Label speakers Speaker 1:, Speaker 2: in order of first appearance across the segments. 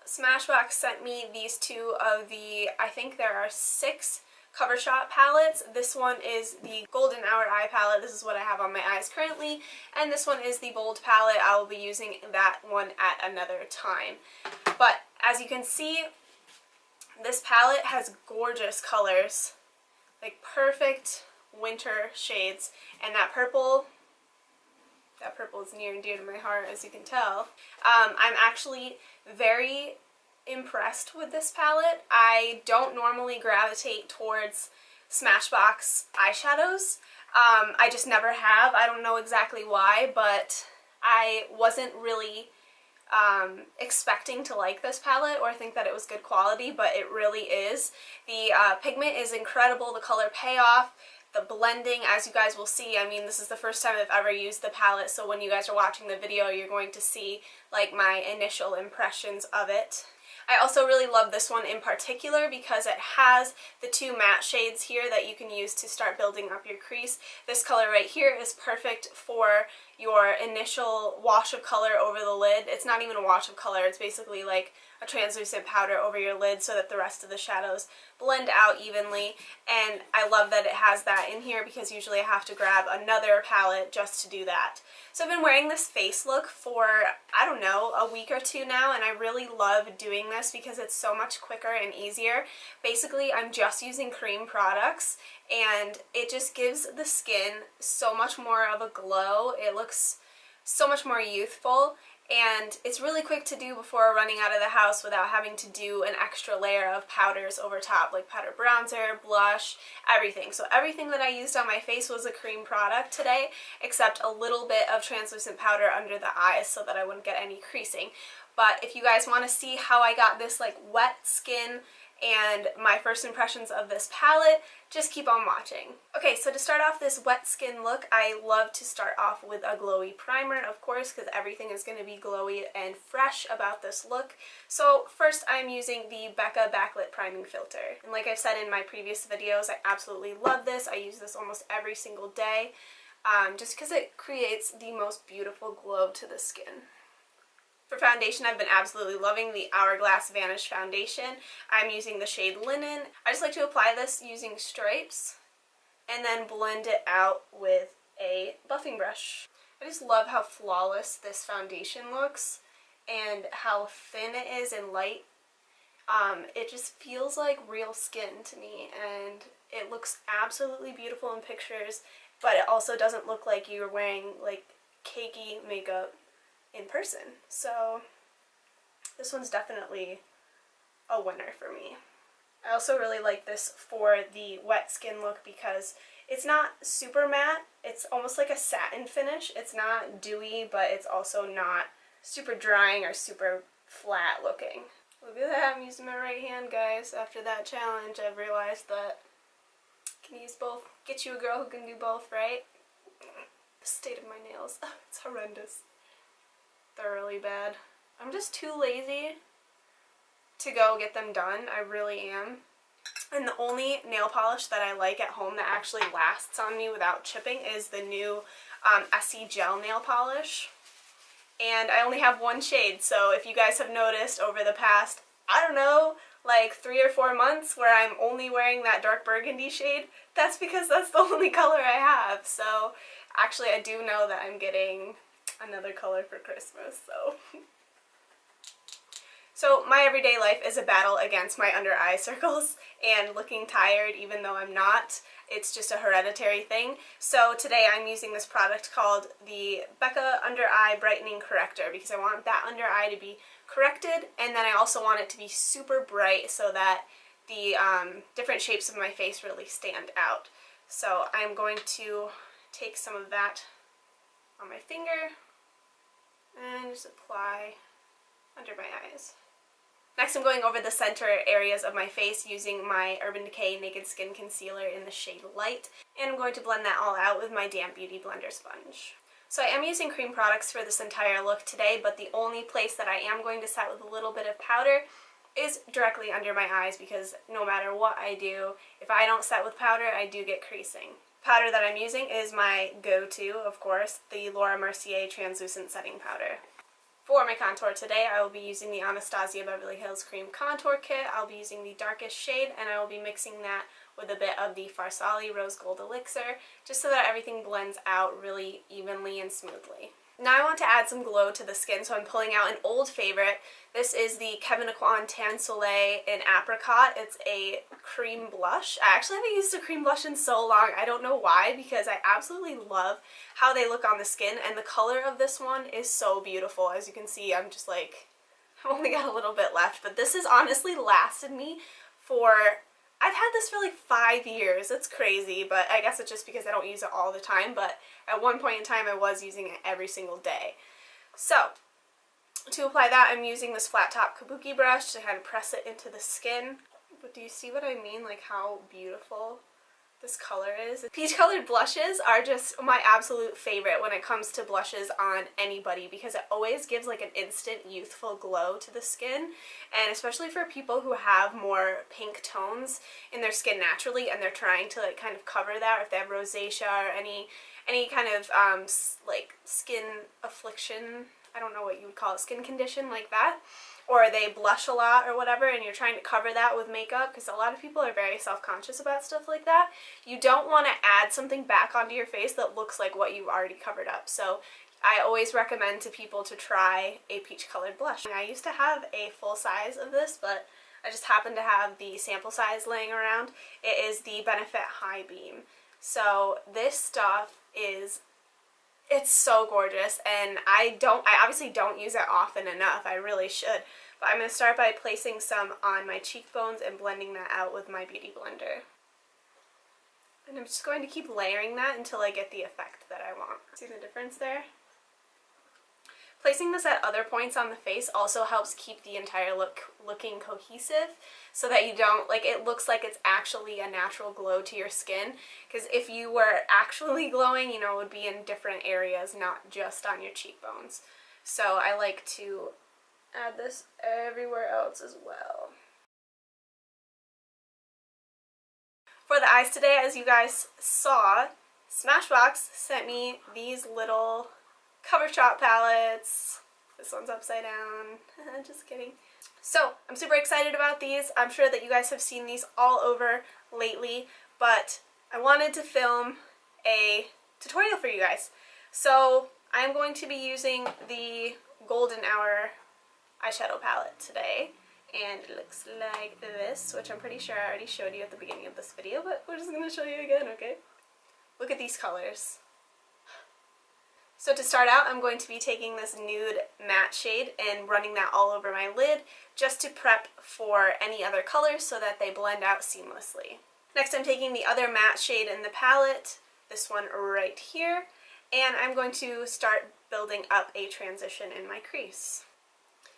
Speaker 1: Smashbox sent me these two of the, I think there are 6 Cover Shop palettes. This one is the Golden Hour Eye palette. This is what I have on my eyes currently. And this one is the Bold palette. I will be using that one at another time. But as you can see, this palette has gorgeous colors. Like perfect winter shades. And that purple is near and dear to my heart, as you can tell. I'm actually very impressed with this palette. I don't normally gravitate towards Smashbox eyeshadows. I just never have. I don't know exactly why, but I wasn't really expecting to like this palette or think that it was good quality, but it really is. The pigment is incredible, the color payoff, the blending, as you guys will see. I mean, this is the first time I've ever used the palette, so when you guys are watching the video, you're going to see like my initial impressions of it. I also really love this one in particular because it has the 2 matte shades here that you can use to start building up your crease. This color right here is perfect for your initial wash of color over the lid. It's not even a wash of color, it's basically like a translucent powder over your lid so that the rest of the shadows blend out evenly. And I love that it has that in here because usually I have to grab another palette just to do that. So I've been wearing this face look for, I don't know, a week or 2 now, and I really love doing this because it's so much quicker and easier. Basically, I'm just using cream products, and it just gives the skin so much more of a glow. It looks so much more youthful, and it's really quick to do before running out of the house without having to do an extra layer of powders over top, like powder bronzer, blush, everything. So everything that I used on my face was a cream product today, except a little bit of translucent powder under the eyes so that I wouldn't get any creasing. But if you guys want to see how I got this like wet skin and my first impressions of this palette, just keep on watching. Okay, so to start off this wet skin look, I love to start off with a glowy primer, of course, because everything is going to be glowy and fresh about this look. So first I'm using the Becca Backlit Priming Filter. And like I've said in my previous videos, I absolutely love this. I use this almost every single day, just because it creates the most beautiful glow to the skin. For foundation, I've been absolutely loving the Hourglass Vanish foundation. I'm using the shade Linen. I just like to apply this using stripes and then blend it out with a buffing brush. I just love how flawless this foundation looks and how thin it is and light. It just feels like real skin to me, and it looks absolutely beautiful in pictures, but it also doesn't look like you're wearing like cakey makeup in person. So this one's definitely a winner for me. I also really like this for the wet skin look because it's not super matte. It's almost like a satin finish. It's not dewy, but it's also not super drying or super flat looking. Look at that, I'm using my right hand, guys. After that challenge, I've realized that I can use both. Get you a girl who can do both, right? The state of my nails, it's horrendous. Thoroughly bad. I'm just too lazy to go get them done. I really am. And the only nail polish that I like at home that actually lasts on me without chipping is the new Essie Gel nail polish. And I only have one shade, so if you guys have noticed over the past, I don't know, like 3 or 4 months where I'm only wearing that dark burgundy shade, that's because that's the only color I have. So actually I do know that I'm getting another color for Christmas, so my everyday life is a battle against my under eye circles and looking tired even though I'm not. It's just a hereditary thing. So today I'm using this product called the Becca Under Eye Brightening Corrector because I want that under eye to be corrected, and then I also want it to be super bright so that the different shapes of my face really stand out. So I'm going to take some of that on my finger and just apply under my eyes. Next, I'm going over the center areas of my face using my Urban Decay Naked Skin Concealer in the shade Light, and I'm going to blend that all out with my damp Beauty Blender sponge. So I am using cream products for this entire look today, but the only place that I am going to set with a little bit of powder is directly under my eyes, because no matter what I do, if I don't set with powder, I do get creasing. Powder that I'm using is my go-to, of course, the Laura Mercier Translucent Setting Powder. For my contour today, I will be using the Anastasia Beverly Hills Cream Contour Kit. I'll be using the darkest shade, and I will be mixing that with a bit of the Farsali Rose Gold Elixir, just so that everything blends out really evenly and smoothly. Now I want to add some glow to the skin, so I'm pulling out an old favorite. This is the Kevyn Aucoin Tan Soleil in Apricot. It's a cream blush. I actually haven't used a cream blush in so long. I don't know why, because I absolutely love how they look on the skin, and the color of this one is so beautiful. As you can see, I'm just like, I've only got a little bit left, but this has honestly lasted me for, I've had this for like 5 years. It's crazy, but I guess it's just because I don't use it all the time, but at one point in time I was using it every single day. So, to apply that, I'm using this flat top kabuki brush to kind of press it into the skin. But do you see what I mean? Like how beautiful this color is? Peach colored blushes are just my absolute favorite when it comes to blushes on anybody, because it always gives like an instant youthful glow to the skin, and especially for people who have more pink tones in their skin naturally and they're trying to like kind of cover that, or if they have rosacea or any kind of like skin affliction, I don't know what you would call it, skin condition like that, or they blush a lot or whatever, and you're trying to cover that with makeup, because a lot of people are very self-conscious about stuff like that. You don't want to add something back onto your face that looks like what you've already covered up. So I always recommend to people to try a peach colored blush. I used to have a full size of this, but I just happen to have the sample size laying around. It is the Benefit High Beam. So this stuff is, it's so gorgeous, and I obviously don't use it often enough. I really should. But I'm going to start by placing some on my cheekbones and blending that out with my Beauty Blender. And I'm just going to keep layering that until I get the effect that I want. See the difference there? Placing this at other points on the face also helps keep the entire look looking cohesive, so that you don't, like, it looks like it's actually a natural glow to your skin. Because if you were actually glowing, you know, it would be in different areas, not just on your cheekbones. So I like to add this everywhere else as well. For the eyes today, as you guys saw, Smashbox sent me these little cover shop palettes. This one's upside down. Just kidding. So, I'm super excited about these. I'm sure that you guys have seen these all over lately, but I wanted to film a tutorial for you guys. So, I'm going to be using the Golden Hour eyeshadow palette today, and it looks like this, which I'm pretty sure I already showed you at the beginning of this video, but we're just going to show you again, okay? Look at these colors. So to start out, I'm going to be taking this nude matte shade and running that all over my lid, just to prep for any other colors so that they blend out seamlessly. Next, I'm taking the other matte shade in the palette, this one right here, and I'm going to start building up a transition in my crease.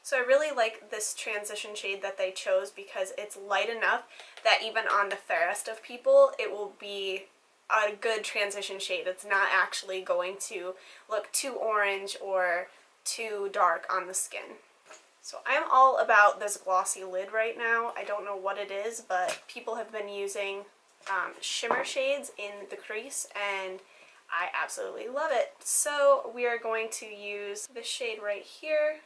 Speaker 1: So I really like this transition shade that they chose, because it's light enough that even on the fairest of people, it will be a good transition shade. It's not actually going to look too orange or too dark on the skin. So I'm all about this glossy lid right now. I don't know what it is, but people have been using shimmer shades in the crease, and I absolutely love it. So we are going to use this shade right here.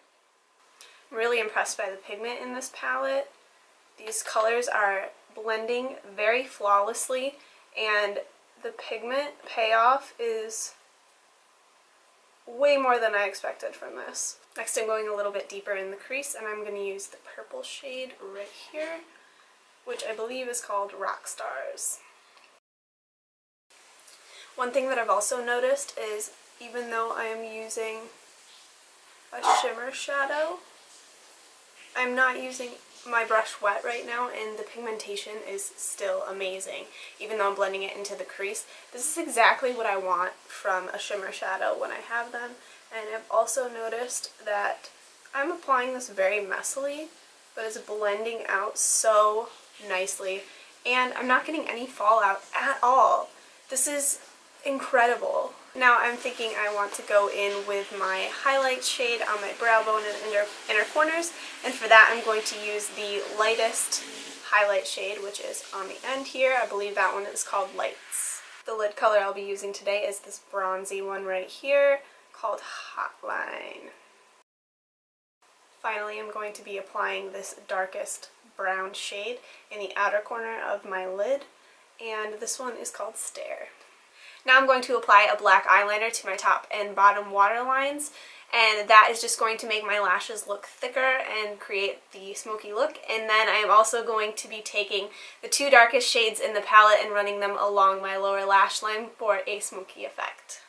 Speaker 1: I'm really impressed by the pigment in this palette. These colors are blending very flawlessly, and the pigment payoff is way more than I expected from this. Next, I'm going a little bit deeper in the crease, and I'm going to use the purple shade right here, which I believe is called Rock Stars. One thing that I've also noticed is, even though I am using a shimmer shadow, I'm not using my brush wet right now, and the pigmentation is still amazing, even though I'm blending it into the crease. This is exactly what I want from a shimmer shadow when I have them. And I've also noticed that I'm applying this very messily, but it's blending out so nicely. And I'm not getting any fallout at all. This is incredible. Now I'm thinking I want to go in with my highlight shade on my brow bone and inner corners, and for that I'm going to use the lightest highlight shade, which is on the end here. I believe that one is called Lights. The lid color I'll be using today is this bronzy one right here called Hotline. Finally, I'm going to be applying this darkest brown shade in the outer corner of my lid, and this one is called Stare. Now I'm going to apply a black eyeliner to my top and bottom waterlines, and that is just going to make my lashes look thicker and create the smoky look. And then I am also going to be taking the two darkest shades in the palette and running them along my lower lash line for a smoky effect.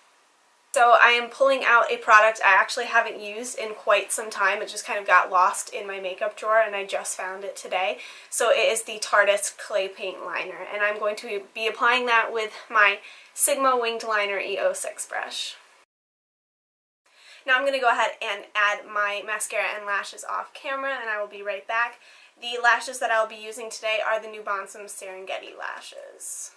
Speaker 1: So I am pulling out a product I actually haven't used in quite some time. It just kind of got lost in my makeup drawer and I just found it today. So it is the Tarteist Clay Paint Liner, and I'm going to be applying that with my Sigma Winged Liner E06 brush. Now I'm going to go ahead and add my mascara and lashes off camera, and I will be right back. The lashes that I'll be using today are the Nubounsom Serengeti Lashes.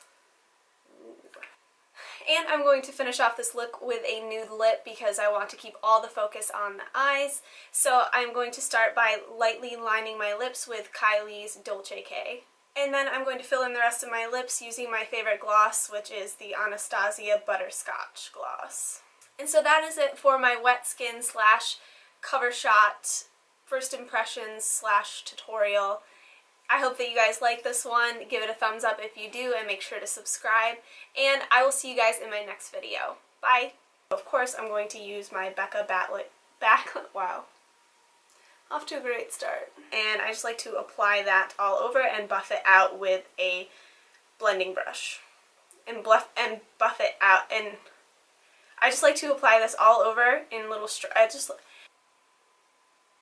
Speaker 1: And I'm going to finish off this look with a nude lip because I want to keep all the focus on the eyes. So I'm going to start by lightly lining my lips with Kylie's Dolce K. And then I'm going to fill in the rest of my lips using my favorite gloss, which is the Anastasia Butterscotch Gloss. And so that is it for my wet skin slash cover shot first impressions slash tutorial. I hope that you guys like this one. Give it a thumbs up if you do, and make sure to subscribe. And I will see you guys in my next video. Bye! Of course, I'm going to use my Becca backlight. Wow. Off to a great start. And I just like to apply that all over and buff it out with a blending brush. And buff it out. And I just like to apply this all over in little